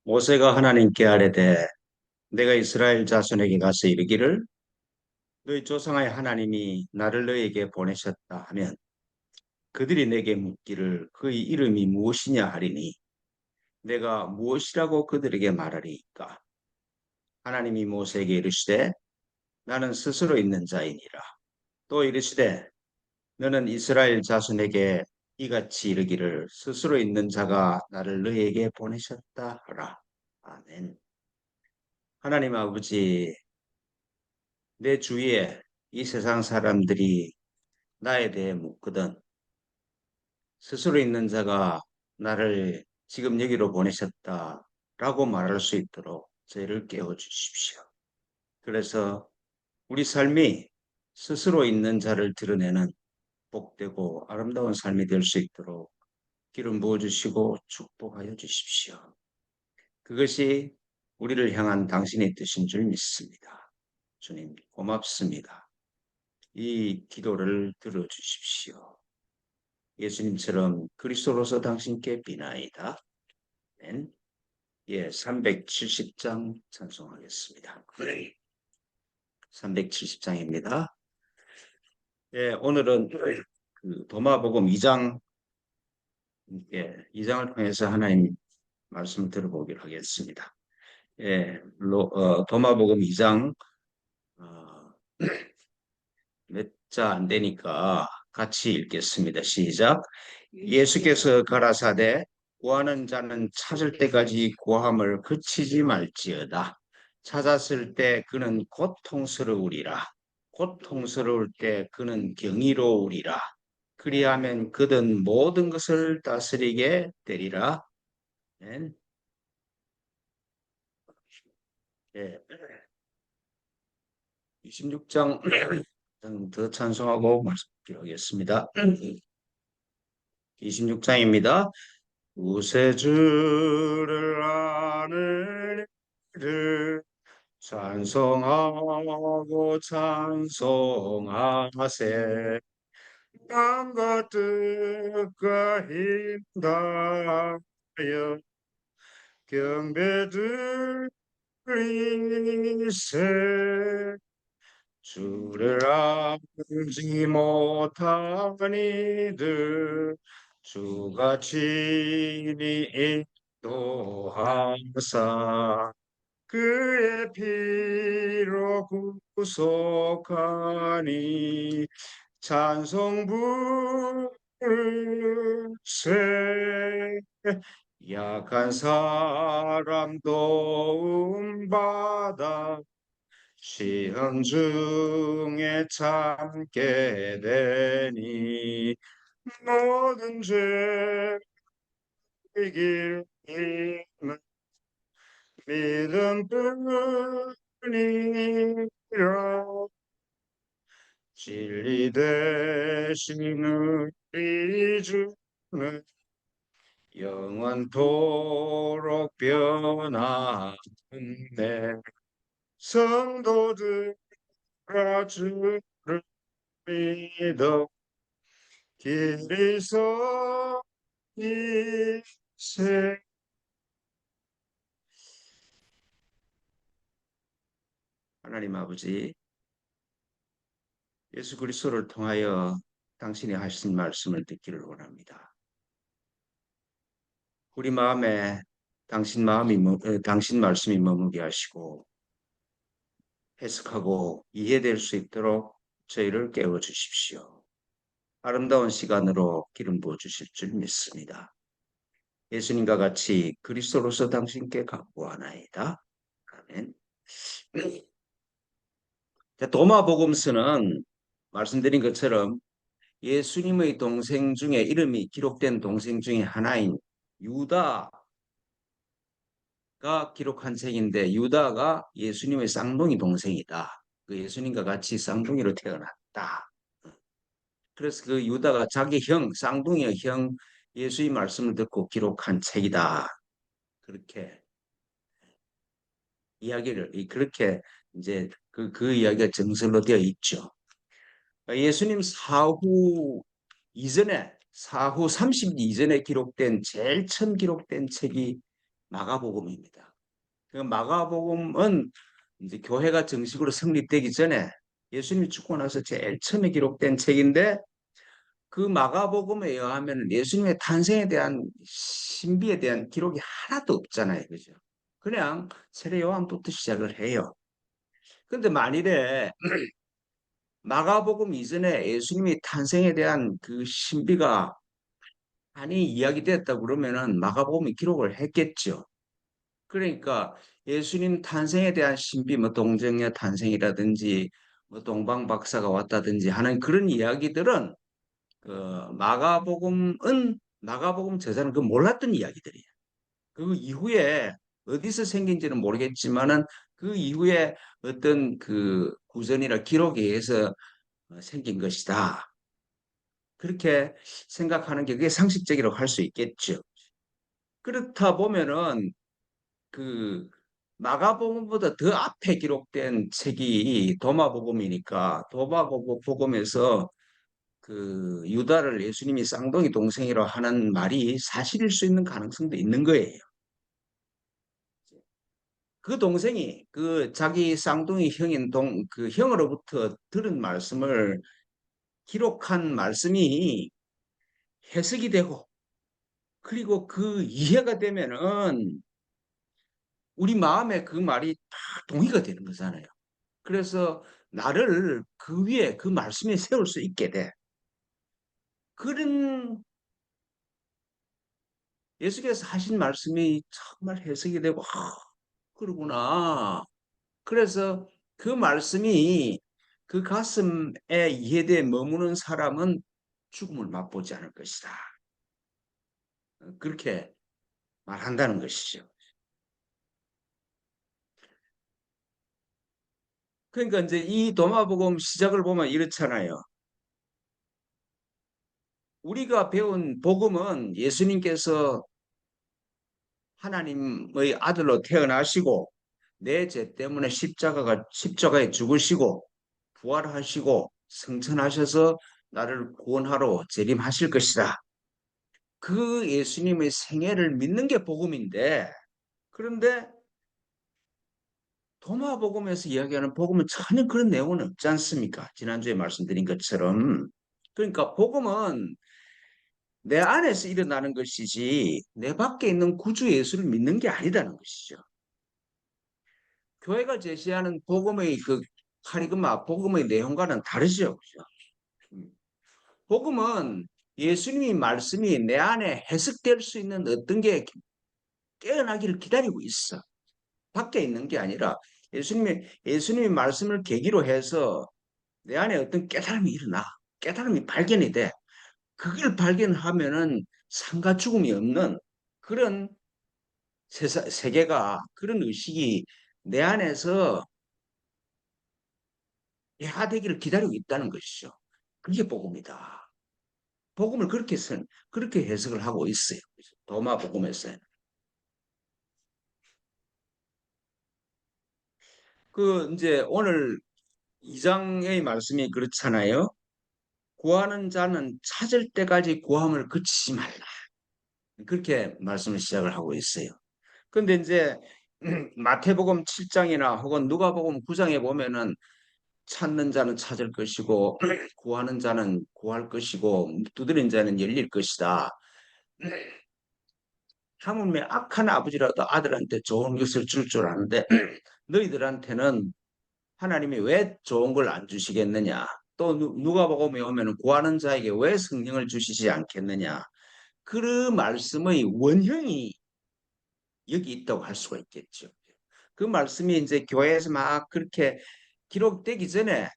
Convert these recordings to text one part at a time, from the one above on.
모세가 하나님께 아뢰되 내가 이스라엘 자손에게 가서 이르기를 너희 조상의 하나님이 나를 너희에게 보내셨다 하면 그들이 내게 묻기를 그의 이름이 무엇이냐 하리니 내가 무엇이라고 그들에게 말하리이까. 하나님이 모세에게 이르시되 나는 스스로 있는 자이니라. 또 이르시되 너는 이스라엘 자손에게 이같이 이르기를 스스로 있는 자가 나를 너희에게 보내셨다 하라. 아멘. 하나님 아버지, 내 주위에 이 세상 사람들이 나에 대해 묻거든 스스로 있는 자가 나를 지금 여기로 보내셨다라고 말할 수 있도록 저희를 깨워 주십시오. 그래서 우리 삶이 스스로 있는 자를 드러내는 복되고 아름다운 삶이 될 수 있도록 기름 부어 주시고 축복하여 주십시오. 그것이 우리를 향한 당신의 뜻인 줄 믿습니다. 주님 고맙습니다. 이 기도를 들어주십시오. 예수님처럼 그리스도로서 당신께 비나이다. 아멘. 예, 370장 찬송하겠습니다. 370장입니다. 예, 오늘은 그 도마복음 2장, 예, 2장을 통해서 하나님 말씀을 들어보기로 하겠습니다. 예, 도마복음 2장 몇 자 안 되니까 같이 읽겠습니다. 시작. 예수께서 가라사대 구하는 자는 찾을 때까지 구함을 그치지 말지어다. 찾았을 때 그는 고통스러우리라. 고통스러울 때 그는 경이로우리라. 그리하면 그든 모든 것을 다스리게 되리라. 아멘. 예. 26장 더 찬송하고 말씀드리겠습니다. 26장입니다. 구세주를 아는 이를 찬송하고 찬송하세. 땅과 뜻과 힘 다하여 경배드리세. 주를 알지 못한 이들 주가 친히 인도하사 그의 피로 구속하니 찬송 부르세. 약한 사람 도움받아 시험 중에 참게 되니 모든 죄 이길 힘은 믿음뿐이라. 진리 되신 우리 주는 영원토록 변함없네. 성도들아 주를 믿어 길이 서 이세. 하나님 아버지, 예수 그리스도를 통하여 당신이 하신 말씀을 듣기를 원합니다. 우리 마음에 당신 말씀이 머무게 하시고 해석하고 이해될 수 있도록 저희를 깨워 주십시오. 아름다운 시간으로 기름 부어 주실 줄 믿습니다. 예수님과 같이 그리스도로서 당신께 간구하나이다. 아멘. 도마복음서는 말씀드린 것처럼 예수님의 동생 중에 이름이 기록된 동생 중에 하나인 유다가 기록한 책인데 유다가 예수님의 쌍둥이 동생이다. 그 예수님과 같이 쌍둥이로 태어났다. 그래서 그 유다가 자기 형, 쌍둥이의 형 예수의 말씀을 듣고 기록한 책이다. 그렇게 그렇게 이제 그 이야기가 정설로 되어 있죠. 예수님 사후 30년 이전에 기록된 제일 처음 기록된 책이 마가복음입니다. 그 마가복음은 이제 교회가 정식으로 성립되기 전에 예수님이 죽고 나서 제일 처음에 기록된 책인데 그 마가복음에 의하면 예수님의 탄생에 대한 신비에 대한 기록이 하나도 없잖아요. 그죠? 그냥 세례 요한부터 시작을 해요. 근데 만일에 마가복음 이전에 예수님이 탄생에 대한 그 신비가 많이 이야기됐다 그러면은 마가복음이 기록을 했겠죠. 그러니까 예수님 탄생에 대한 신비, 뭐 동정녀 탄생이라든지 뭐 동방 박사가 왔다든지 하는 그런 이야기들은 그 마가복음 저자는 그 몰랐던 이야기들이에요. 그 이후에 어디서 생긴지는 모르겠지만은 그 이후에 어떤 그 구전이나 기록에 의해서 생긴 것이다. 그렇게 생각하는 게 그게 상식적이라고 할 수 있겠죠. 그렇다 보면은 그 마가복음보다 더 앞에 기록된 책이 도마복음이니까 도마복음에서 그 유다를 예수님이 쌍둥이 동생이라 하는 말이 사실일 수 있는 가능성도 있는 거예요. 그 동생이 그 자기 쌍둥이 형인 그 형으로부터 들은 말씀을 기록한 말씀이 해석이 되고 그리고 그 이해가 되면은 우리 마음에 그 말이 다 동의가 되는 거잖아요. 그래서 나를 그 위에 그 말씀에 세울 수 있게 돼. 그런 예수께서 하신 말씀이 정말 해석이 되고, 그러구나. 그래서 그 말씀이 그 가슴에 이해돼 머무는 사람은 죽음을 맛보지 않을 것이다. 그렇게 말한다는 것이죠. 그러니까 이제 이 도마복음 시작을 보면 이렇잖아요. 우리가 배운 복음은 예수님께서 하나님의 아들로 태어나시고 내 죄 때문에 십자가에 죽으시고 부활하시고 승천하셔서 나를 구원하러 재림하실 것이다. 그 예수님의 생애를 믿는 게 복음인데 그런데 도마복음에서 이야기하는 복음은 전혀 그런 내용은 없지 않습니까? 지난주에 말씀드린 것처럼. 그러니까 복음은 내 안에서 일어나는 것이지 내 밖에 있는 구주 예수를 믿는 게 아니다는 것이죠. 교회가 제시하는 복음의 그 카리그마, 복음의 내용과는 다르죠. 그죠? 음. 복음은 예수님이 말씀이 내 안에 해석될 수 있는 어떤 게 깨어나기를 기다리고 있어. 밖에 있는 게 아니라 예수님이 말씀을 계기로 해서 내 안에 어떤 깨달음이 일어나. 깨달음이 발견이 돼. 그걸 발견하면은 상과 죽음이 없는 그런 세계가 그런 의식이 내 안에서 해하되기를 기다리고 있다는 것이죠. 그게 복음이다. 복음을 그렇게 해석을 하고 있어요. 도마 복음에서는. 그 이제 오늘 2장의 말씀이 그렇잖아요. 구하는 자는 찾을 때까지 구함을 그치지 말라. 그렇게 말씀을 시작을 하고 있어요. 근데 이제 마태복음 7장이나 혹은 누가복음 9장에 보면은 찾는 자는 찾을 것이고 구하는 자는 구할 것이고 두드린 자는 열릴 것이다. 하물며 악한 아버지라도 아들한테 좋은 것을 줄 줄 아는데 너희들한테는 하나님이 왜 좋은 걸 안 주시겠느냐? 또 누가복음에 오면 구하는 자에게 왜 성령을 주시지 않겠느냐? 그 말씀의 원형이 여기 있다고 할 수가 있겠죠. 그 말씀이 이제 교회에서 막 그렇게 기록되기 전에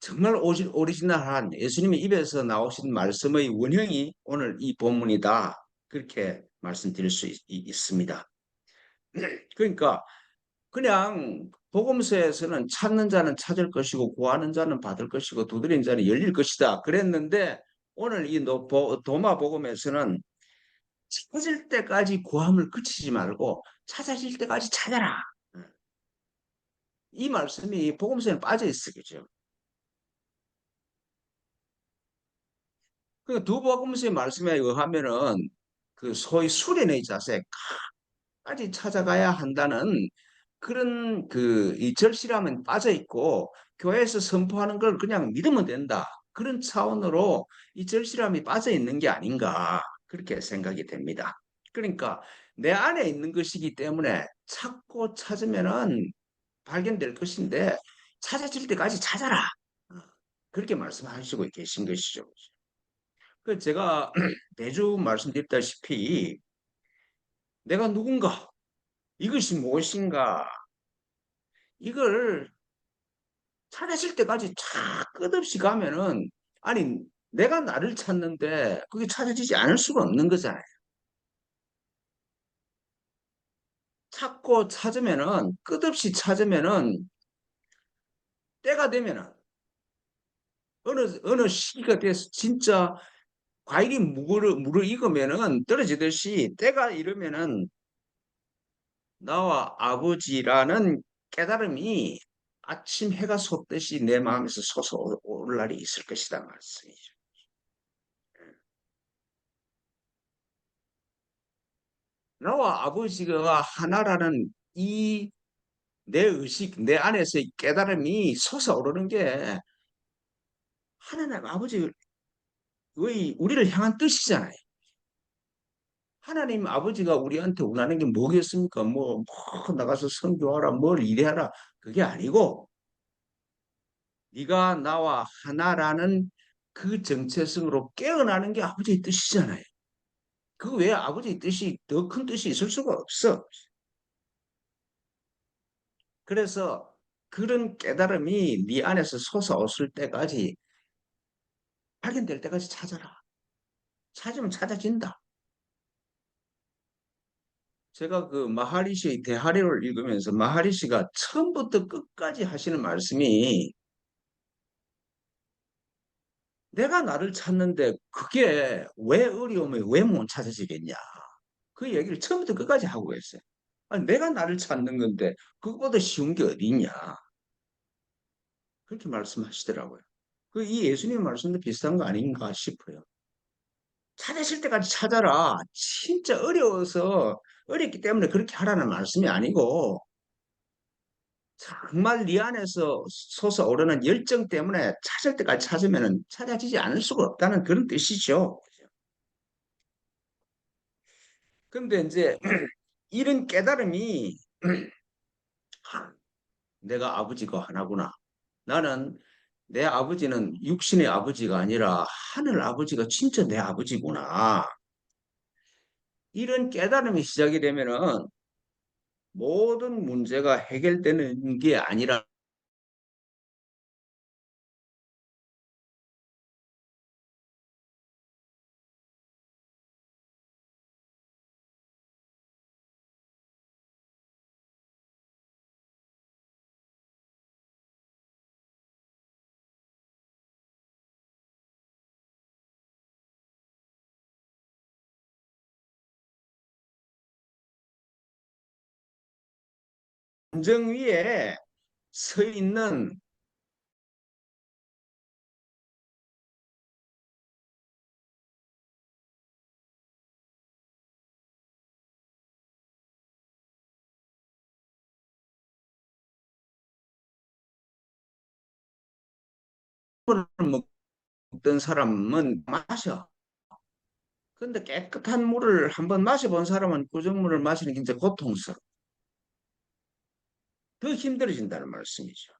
정말 오리지널한 예수님의 입에서 나오신 말씀의 원형이 오늘 이 본문이다. 그렇게 말씀드릴 수 있습니다. 그러니까 그냥 복음서에서는 찾는 자는 찾을 것이고 구하는 자는 받을 것이고 두드린 자는 열릴 것이다. 그랬는데 오늘 이 도마 복음에서는 찾을 때까지 구함을 그치지 말고 찾아질 때까지 찾아라. 이 말씀이 복음서에 빠져 있어, 그죠? 그 두 복음서의 말씀에 의하면은 그 소위 수련의 자세, 까지 찾아가야 한다는 그런 이 절실함은 빠져 있고 교회에서 선포하는 걸 그냥 믿으면 된다. 그런 차원으로 이 절실함이 빠져 있는 게 아닌가 그렇게 생각이 됩니다. 그러니까 내 안에 있는 것이기 때문에 찾고 찾으면은 발견될 것인데 찾아질 때까지 찾아라. 어, 그렇게 말씀하시고 계신 것이죠. 그 제가 매주 말씀드렸다시피 내가 누군가 이것이 무엇인가 이걸 찾아질 때까지 쫙 끝없이 가면은 아니 내가 나를 찾는데 그게 찾아지지 않을 수가 없는 거잖아요. 찾고 찾으면은 끝없이 찾으면은 때가 되면은 어느 시기가 돼서 진짜 과일이 무르익으면은 떨어지듯이 때가 이르면은 나와 아버지라는 깨달음이 아침 해가 솟듯이 내 마음에서 솟아오를 날이 있을 것이다 말씀이죠. 나와 아버지가 하나라는 이 내 의식, 내 안에서의 깨달음이 솟아오르는 게 하나님 아버지의 우리를 향한 뜻이잖아요. 하나님 아버지가 우리한테 원하는 게 뭐겠습니까? 나가서 선교하라, 뭘 일해라. 그게 아니고 네가 나와 하나라는 그 정체성으로 깨어나는 게 아버지의 뜻이잖아요. 그 외에 아버지의 뜻이 더 큰 뜻이 있을 수가 없어. 그래서 그런 깨달음이 네 안에서 솟아올 때까지 발견될 때까지 찾아라. 찾으면 찾아진다. 제가 그 마하리시의 대하례를 읽으면서 마하리시가 처음부터 끝까지 하시는 말씀이 내가 나를 찾는데 그게 왜 어려움에 왜 못 찾아지겠냐. 그 얘기를 처음부터 끝까지 하고 있어요. 아니, 내가 나를 찾는 건데 그것보다 쉬운 게 어디 있냐. 그렇게 말씀하시더라고요. 이 예수님 말씀도 비슷한 거 아닌가 싶어요. 찾으실 때까지 찾아라. 진짜 어렵기 때문에 그렇게 하라는 말씀이 아니고 정말 네 안에서 솟아오르는 열정 때문에 찾을 때까지 찾으면 찾아지지 않을 수가 없다는 그런 뜻이죠. 그런데 이제 이런 깨달음이 내가 아버지가 하나구나. 나는 내 아버지는 육신의 아버지가 아니라 하늘 아버지가 진짜 내 아버지구나. 이런 깨달음이 시작이 되면은 모든 문제가 해결되는 게 아니라 감정 위에 서 있는 물을 먹던 사람은 마셔. 근데 깨끗한 물을 한번 마셔본 사람은 구정물을 마시는 게 굉장히 고통스러워. 더 힘들어진다는 말씀이죠.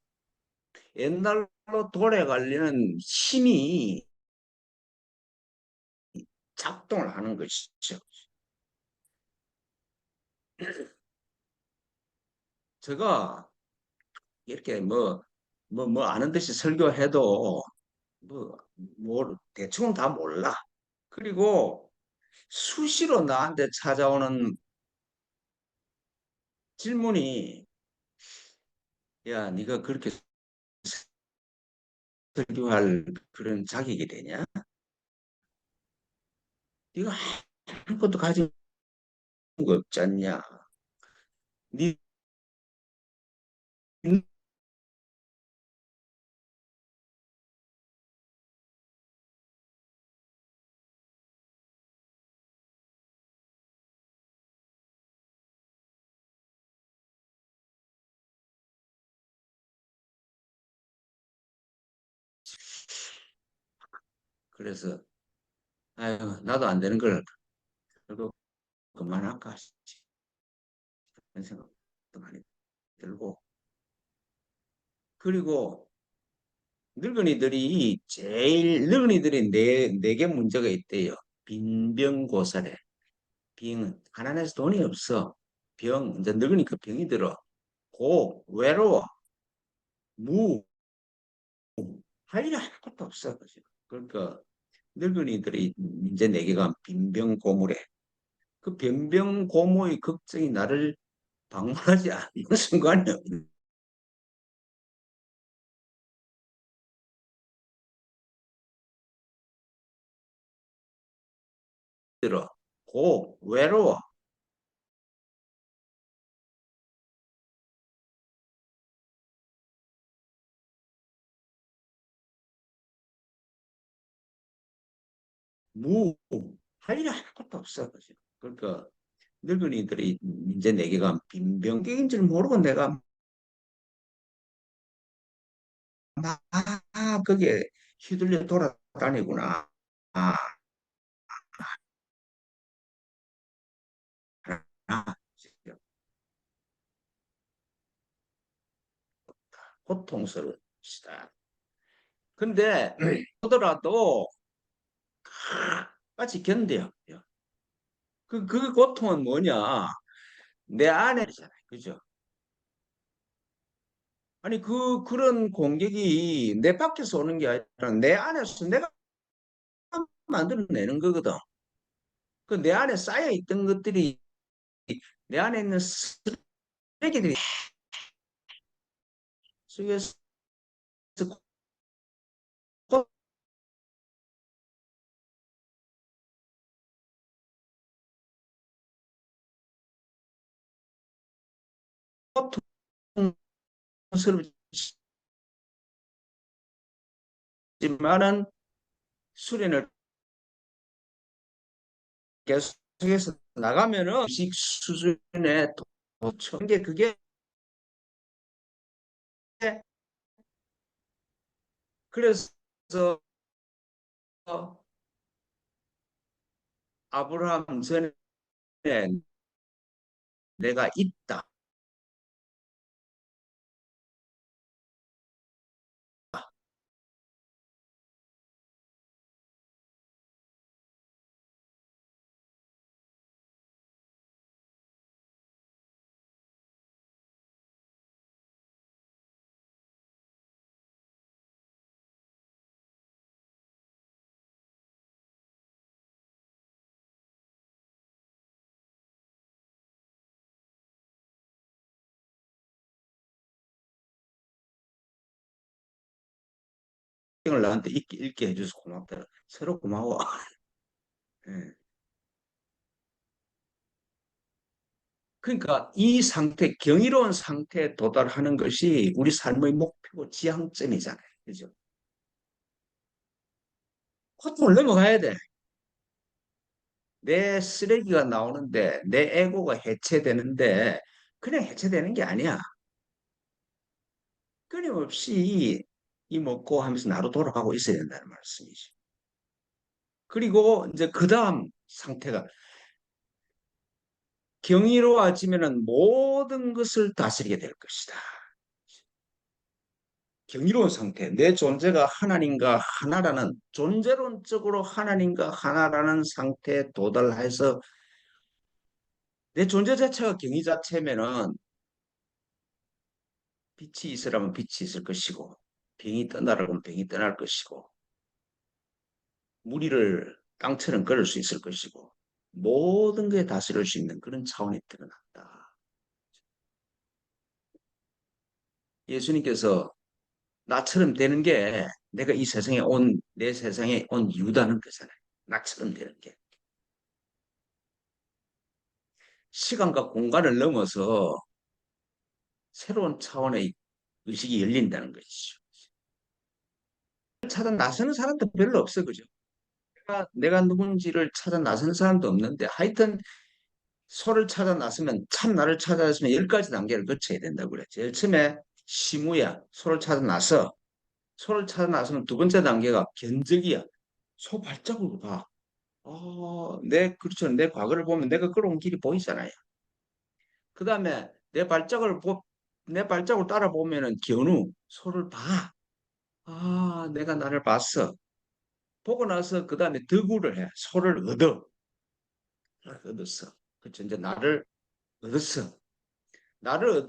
옛날로 돌아가려는 힘이 작동을 하는 것이죠. 제가 이렇게 아는 듯이 설교해도 대충은 다 몰라. 그리고 수시로 나한테 찾아오는 질문이 야, 네가 그렇게 설교할 그런 자격이 되냐? 네가 아무것도 가진 거 없지 않냐? 네 그래서 아유 나도 안 되는 걸 결국 그만할까 싶지. 그런 생각도 많이 들고. 그리고 늙은이들이 네 개 문제가 있대요. 빈병고사래. 빙은 가난해서 돈이 없어. 병 이제 늙으니까 병이 들어. 고 외로워. 무 할 일이 아무것도 없어. 그죠? 그러니까 늙은이들이 이제 네 개가 빈병고물에 그 빈병고물의 걱정이 나를 방문하지 않는 순간이 들어. 고 외로워. 무 할 일이 아무것도 없어. 그죠? 그러니까 늙은이들이 이제 내게가 빈병격인 줄 모르고 내가 막 거기에 휘둘려 돌아다니구나. 아, 아, 고통스러운 것이다. 근데 보더라도 같이 견뎌요. 그 고통은 뭐냐? 내 안에잖아요. 그죠? 아니 그런 공격이 내 밖에서 오는 게 아니라 내 안에서 내가 만들어내는 거거든. 그 내 안에 쌓여 있던 것들이 내 안에 있는 쓰레기들이 속에서 고통스럽지만은 수련을 계속해서 나가면은 의식 수준에 도처인 게 그게 그래서 아브라함 전에 내가 있다. 이걸 나한테 읽게 해줘서 고맙다. 서로 고마워. 예. 그러니까 이 상태, 경이로운 상태에 도달하는 것이 우리 삶의 목표고 지향점이잖아요. 그죠? 고통을 넘어가야 돼. 내 쓰레기가 나오는데, 내 에고가 해체되는데, 그냥 해체되는 게 아니야. 끊임없이 이 먹고 하면서 나로 돌아가고 있어야 된다는 말씀이죠. 그리고 이제 그 다음 상태가 경이로워지면은 모든 것을 다스리게 될 것이다. 경이로운 상태, 내 존재가 하나님과 하나라는 존재론적으로 하나님과 하나라는 상태에 도달해서 내 존재 자체가 경이 자체면은 빛이 있으라면 빛이 있을 것이고 병이 떠나라면 병이 떠날 것이고 무리를 땅처럼 걸을 수 있을 것이고 모든 게 다스릴 수 있는 그런 차원이 드러났다. 예수님께서 나처럼 되는 게 내가 이 세상에 내 세상에 온 이유다는 거잖아요. 나처럼 되는 게. 시간과 공간을 넘어서 새로운 차원의 의식이 열린다는 것이죠. 찾아 나서는 사람도 별로 없어, 그죠? 내가 누군지를 찾아 나서는 사람도 없는데 하여튼 소를 찾아 나서면 참 나를 찾아 나서면 10가지 단계를 거쳐야 된다고 그래. 제일 처음에 시무야. 소를 찾아 나서 두 번째 단계가 견적이야. 소 발자국을 봐. 그렇죠. 내 과거를 보면 내가 걸어온 길이 보이잖아요. 그 다음에 내 발자국을 따라 보면은 견우, 소를 봐. 내가 나를 봤어. 보고 나서 그 다음에 득우를 해. 소를 얻었어. 그렇죠. 이제 나를 얻었어. 나를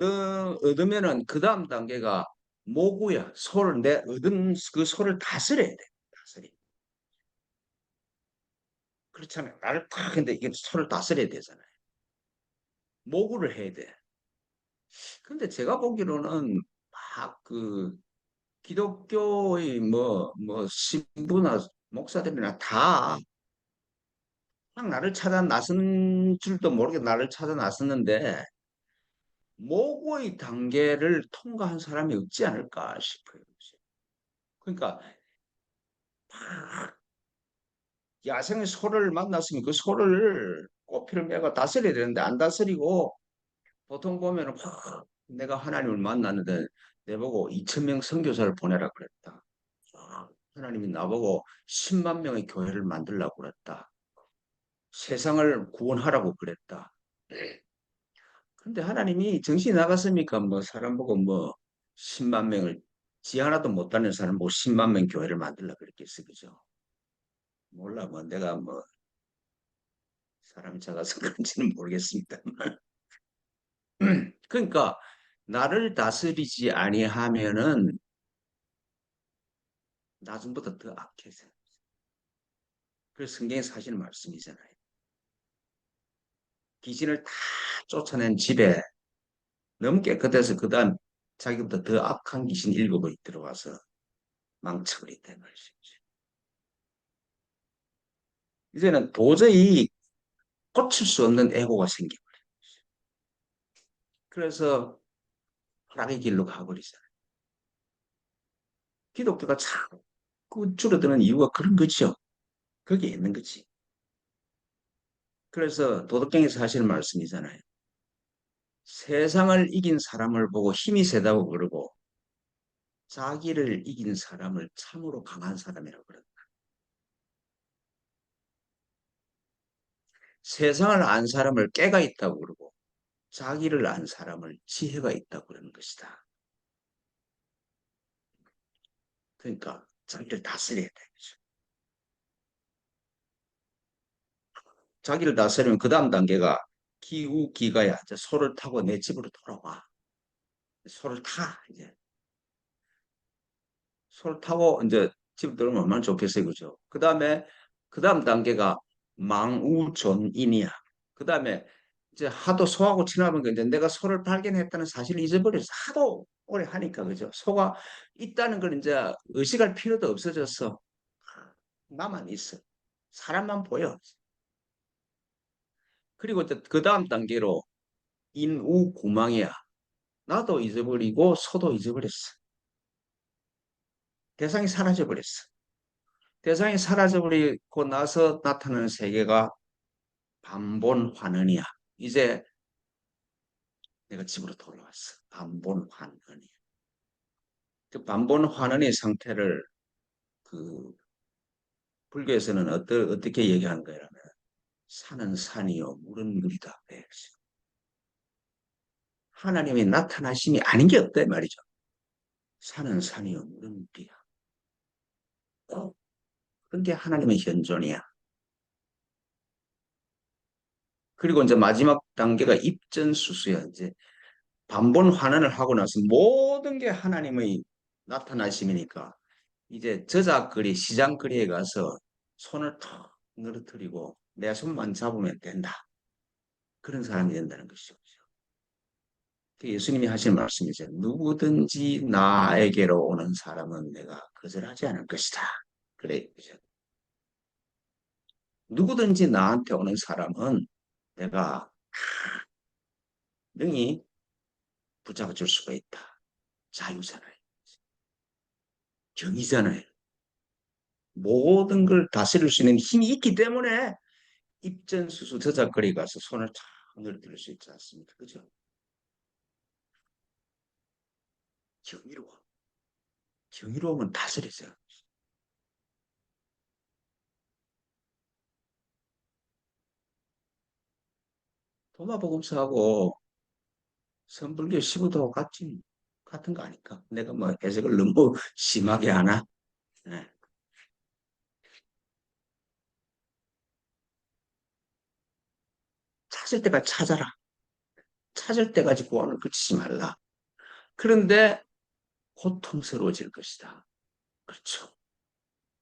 얻으면은 그 다음 단계가 모구야. 내 얻은 그 소를 다스려야 돼. 다스려. 그렇잖아요. 나를 탁, 근데 이게 소를 다스려야 되잖아요. 모구를 해야 돼. 근데 제가 보기로는 막 기독교의 신부나 목사들이나 다 그냥 나를 찾아 나선 줄도 모르게 나를 찾아 나섰는데 모고의 단계를 통과한 사람이 없지 않을까 싶어요. 그러니까 막 야생의 소를 만났으면 그 소를 꼬피를 메고 다스려야 되는데 안 다스리고 보통 보면은 확 내가 하나님을 만났는데 내보고 2천 명 선교사를 보내라 그랬다. 하나님이 나보고 10만 명의 교회를 만들라고 그랬다. 세상을 구원하라고 그랬다. 근데 하나님이 정신이 나갔습니까? 뭐 사람 보고 뭐 10만 명을 지 하나도 못 다니는 사람 보고 10만 명 교회를 만들라 그랬겠어. 그죠? 몰라 뭐 내가 뭐 사람이 작아서 그런지는 모르겠습니다. 그러니까 나를 다스리지 아니하면은 나중보다 더 악해져. 그래서 성경에서 하시는 말씀이잖아요. 귀신을 다 쫓아낸 집에 너무 깨끗해서 그다음 자기보다 더 악한 귀신 7이 들어와서 망쳐버렸단 말이죠. 이제는 도저히 고칠 수 없는 애고가 생겨버려요. 그래서 하락의 길로 가버리잖아요. 기독교가 자꾸 줄어드는 이유가 그런 거죠. 거기에 있는 거지. 그래서 도덕경에서 하시는 말씀이잖아요. 세상을 이긴 사람을 보고 힘이 세다고 그러고 자기를 이긴 사람을 참으로 강한 사람이라고 그런다. 세상을 안 사람을 깨가 있다고 그러고 자기를 안 사람을 지혜가 있다고 그러는 것이다. 그러니까 자기를 다스려야 돼. 자기를 다스리면 그 다음 단계가 기우기가야. 이제 소를 타고 내 집으로 돌아와. 소를 타. 이제 소를 타고 이제 집에 들어오면 얼마나 좋겠어요. 그죠? 그 다음 단계가 망우존인이야. 그 다음에 이제 하도 소하고 친하면 이제 내가 소를 발견했다는 사실을 잊어버려서 하도 오래 하니까 그죠? 소가 있다는 걸 이제 의식할 필요도 없어졌어. 나만 있어. 사람만 보여. 그리고 그 다음 단계로 인우구망이야. 나도 잊어버리고 소도 잊어버렸어. 대상이 사라져버렸어. 대상이 사라져버리고 나서 나타나는 세계가 반본환원이야. 이제 내가 집으로 돌아왔어. 반본환원이야. 그 반본환원의 상태를 그 불교에서는 어떻게 얘기하는 거냐면 산은 산이요 물은 물이다. 네. 하나님의 나타나심이 아닌 게 없다 말이죠. 산은 산이요 물은 물이야. 그런 게 하나님의 현존이야. 그리고 이제 마지막 단계가 입전수수야. 이제 반본 환원을 하고 나서 모든 게 하나님의 나타나심이니까 이제 저작거리, 시장거리에 가서 손을 탁 늘어뜨리고 내 손만 잡으면 된다. 그런 사람이 된다는 것이죠. 그 예수님이 하신 말씀이죠. 누구든지 나에게로 오는 사람은 내가 거절하지 않을 것이다. 그래, 그죠? 누구든지 나한테 오는 사람은 내가 능히 붙잡아 줄 수가 있다. 자유잖아요. 정의잖아요. 모든 걸 다스릴 수 있는 힘이 있기 때문에 입전수수 저작거리 가서 손을 탁 늘어뜨릴 수 있지 않습니까? 그죠? 정의로워. 정의로우면 다스리죠. 도마복음서하고 선불교 시부도 같은 거 아닐까? 내가 뭐 해석을 너무 심하게 하나? 네. 찾을 때까지 찾아라. 찾을 때까지 구원을 그치지 말라. 그런데 고통스러워질 것이다. 그렇죠.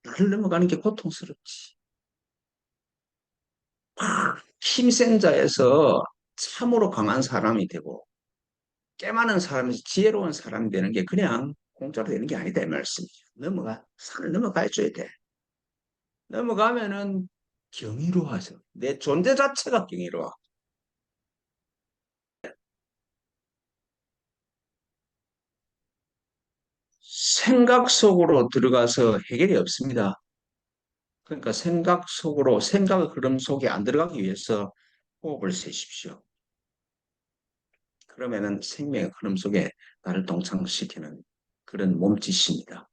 나를 넘어가는 게 고통스럽지. 힘센 자에서 참으로 강한 사람이 되고 꽤 많은 사람이 지혜로운 사람이 되는 게 그냥 공짜로 되는 게 아니다 이 말씀이죠. 산을 넘어가 줘야 돼. 넘어가면은 경이로워져. 내 존재 자체가 경이로워. 생각 속으로 들어가서 해결이 없습니다. 그러니까 생각의 흐름 속에 안 들어가기 위해서 호흡을 세십시오. 그러면은 생명의 흐름 속에 나를 동창시키는 그런 몸짓입니다.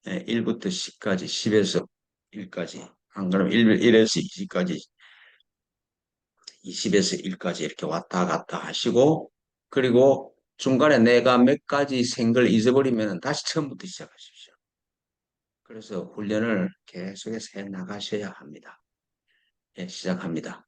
1부터 10까지, 10에서 1까지, 안 그러면 1에서 20까지, 20에서 1까지 이렇게 왔다 갔다 하시고, 그리고 중간에 내가 몇 가지 생각을 잊어버리면 다시 처음부터 시작하십시오. 그래서 훈련을 계속해서 해 나가셔야 합니다. 예, 시작합니다.